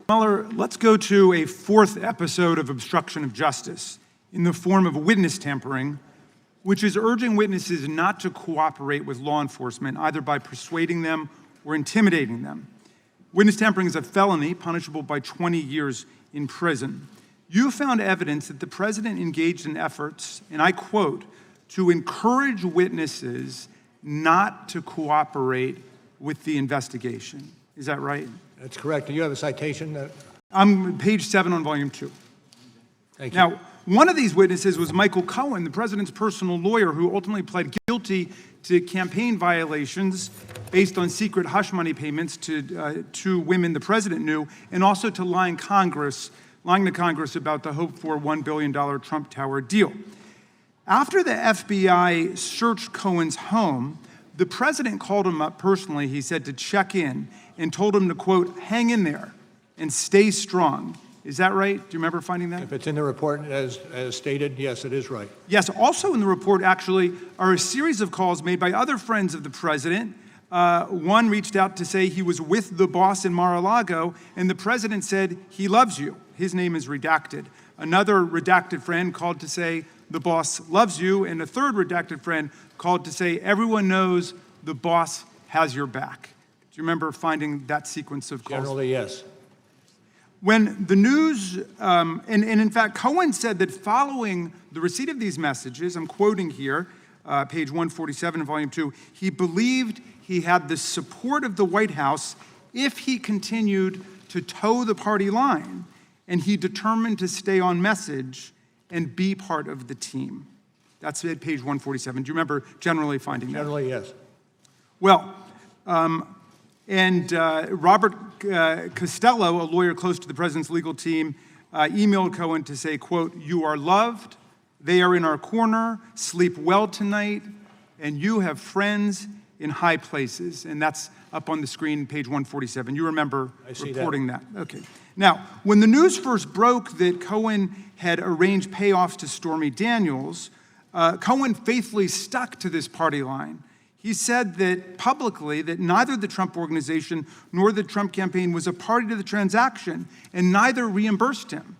Mueller, let's go to a fourth episode of obstruction of justice in the form of witness tampering, which is urging witnesses not to cooperate with law enforcement, either by persuading them or intimidating them. Witness tampering is a felony punishable by 20 years in prison. You found evidence that the president engaged in efforts, and I quote, to encourage witnesses not to cooperate with the investigation. Is that right? That's correct. Do you have a citation? I'm page 7 on volume 2. Thank you. Now, one of these witnesses was Michael Cohen, the president's personal lawyer, who ultimately pled guilty to campaign violations based on secret hush money payments to two women the president knew, and also to lying to Congress about the hoped-for $1 billion Trump Tower deal. After the FBI searched Cohen's home, the president called him up personally, he said, to check in, and told him to, quote, hang in there and stay strong. Is that right? Do you remember finding that? If it's in the report as stated, yes, it is right. Yes, also in the report, actually, are a series of calls made by other friends of the president. One reached out to say he was with the boss in Mar-a-Lago, and the president said, he loves you. His name is redacted. Another redacted friend called to say, the boss loves you, and a third redacted friend called to say, everyone knows the boss has your back. Do you remember finding that sequence of calls? Generally, yes. When the news, and in fact, Cohen said that following the receipt of these messages, I'm quoting here, page 147 of volume 2, he believed he had the support of the White House if he continued to toe the party line, and he determined to stay on message and be part of the team. That's at page 147. Do you remember generally finding that? Generally, yes. Well, Robert Costello, a lawyer close to the president's legal team, emailed Cohen to say, quote, you are loved, they are in our corner, sleep well tonight, and you have friends in high places. And that's up on the screen, page 147. You remember reporting that. Okay. Now, when the news first broke that Cohen had arranged payoffs to Stormy Daniels, Cohen faithfully stuck to this party line. He said that publicly that neither the Trump organization nor the Trump campaign was a party to the transaction, and neither reimbursed him.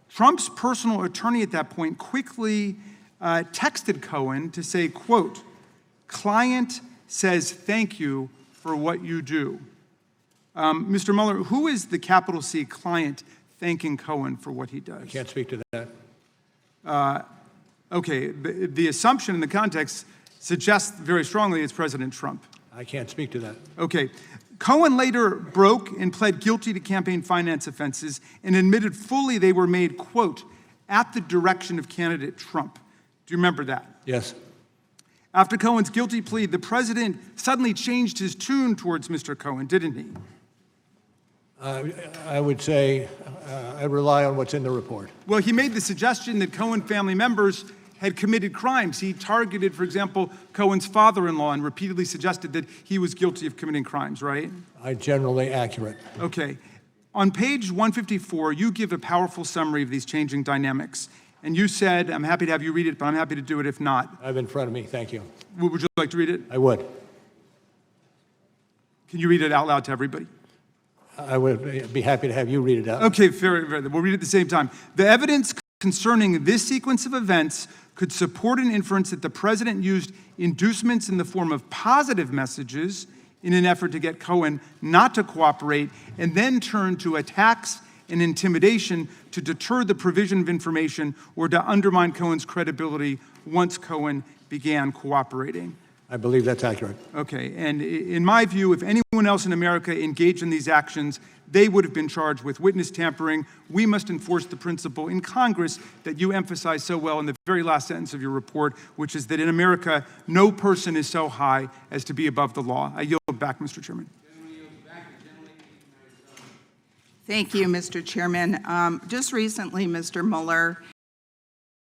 Trump's personal attorney at that point quickly texted Cohen to say, quote, client says thank you for what you do. Mr. Mueller, who is the capital C client thanking Cohen for what he does? I can't speak to that. Okay, the assumption in the context suggests very strongly it's President Trump. I can't speak to that. Okay. Cohen later broke and pled guilty to campaign finance offenses and admitted fully they were made, quote, at the direction of candidate Trump. Do you remember that? Yes. After Cohen's guilty plea, the president suddenly changed his tune towards Mr. Cohen, didn't he? I would say I rely on what's in the report. Well, he made the suggestion that Cohen family members had committed crimes. He targeted, for example, Cohen's father-in-law and repeatedly suggested that he was guilty of committing crimes, right? Generally accurate. Okay. On page 154, you give a powerful summary of these changing dynamics. And you said, I'm happy to have you read it, but I'm happy to do it if not. I have it in front of me. Thank you. Would you like to read it? I would. Can you read it out loud to everybody? I would be happy to have you read it out. Okay, very, very. We'll read it at the same time. The evidence concerning this sequence of events could support an inference that the president used inducements in the form of positive messages in an effort to get Cohen not to cooperate, and then turned to attacks and intimidation to deter the provision of information or to undermine Cohen's credibility once Cohen began cooperating. I believe that's accurate. Okay, and in my view, if anyone else in America engaged in these actions, they would have been charged with witness tampering. We must enforce the principle in Congress that you emphasize so well in the very last sentence of your report, which is that in America, no person is so high as to be above the law. I yield back, Mr. Chairman. Thank you, Mr. Chairman. Just recently, Mr. Mueller,